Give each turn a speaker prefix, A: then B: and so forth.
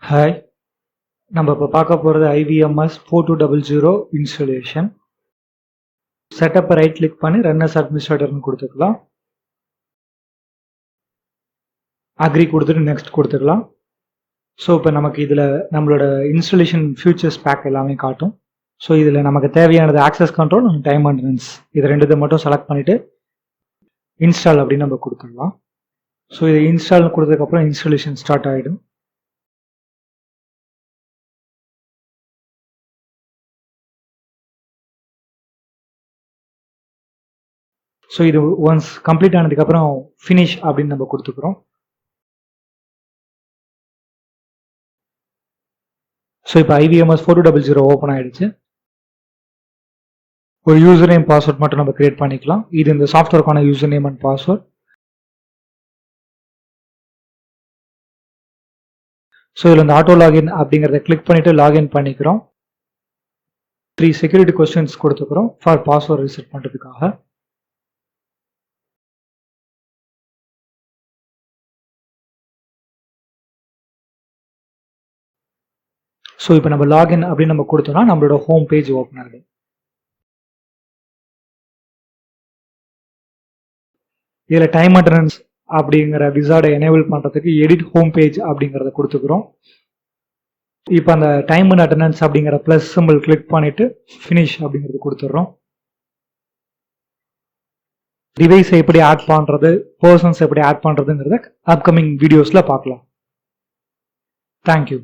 A: Hi, நம்ம இப்போ பார்க்க போகிறது IVMS 4200 இன்ஸ்டாலேஷன். செட்டப்பை ரைட் கிளிக் பண்ணி ரன் அஸ் அட்மினிஸ்ட்ரேட்டர்னு கொடுத்துக்கலாம். அக்ரி கொடுத்துட்டு நெக்ஸ்ட் கொடுத்துக்கலாம். ஸோ இப்போ நமக்கு இதில் நம்மளோட இன்ஸ்டாலேஷன் ஃபியூச்சர்ஸ் பேக் எல்லாமே காட்டும். ஸோ இதில் நமக்கு தேவையானது access control and time maintenance இது ரெண்டுத்தை மட்டும் செலக்ட் பண்ணிவிட்டு இன்ஸ்டால் அப்படின்னு நம்ம கொடுத்துடலாம். ஸோ இதை இன்ஸ்டால் கொடுத்ததுக்கப்புறம் இன்ஸ்டாலேஷன் ஸ்டார்ட் ஆகிடும். ஸோ இது ஒன்ஸ் கம்ப்ளீட் ஆனதுக்கப்புறம் ஃபினிஷ் அப்படின்னு நம்ம கொடுத்துக்கிறோம். ஸோ இப்போ IVMS 4200 ஓப்பன் ஆகிடுச்சு. ஒரு யூசர் நேம் பாஸ்வேர்ட் மட்டும் நம்ம கிரியேட் பண்ணிக்கலாம். இது இந்த சாஃப்ட்வேருக்கான user name and password. So இதில் இந்த ஆட்டோ லாகின் அப்படிங்கிறத கிளிக் பண்ணிவிட்டு லாகின் பண்ணிக்கிறோம். 3 செக்யூரிட்டி கொஸ்டின்ஸ் கொடுத்துக்கிறோம் ஃபார் பாஸ்வேர்ட் ரீசெட் பண்ணுறதுக்காக. ஸோ இப்போ நம்ம லாகின் அப்படின்னு நம்ம கொடுத்தோம்னா நம்மளோட ஹோம் பேஜ் ஓப்பன் ஆகுது. இதில் டைம் மெயின்டெனன்ஸ் அப்படிங்கிற விசார்டை எனேபிள் பண்ணுறதுக்கு எடிட் ஹோம் பேஜ் அப்படிங்கிறத கொடுத்துக்கிறோம். இப்போ அந்த டைம் அண்ட் அட்டெண்டன்ஸ் அப்படிங்கிற ப்ளஸ் சிம்பிள் கிளிக் பண்ணிவிட்டு ஃபினிஷ் அப்படிங்கிறது கொடுத்துட்றோம். டிவைஸை எப்படி ஆட் பண்ணுறது, பர்சன்ஸ் எப்படி ஆட் பண்ணுறதுங்கிறத அப்கமிங் வீடியோஸில் பார்க்கலாம். தேங்க்யூ.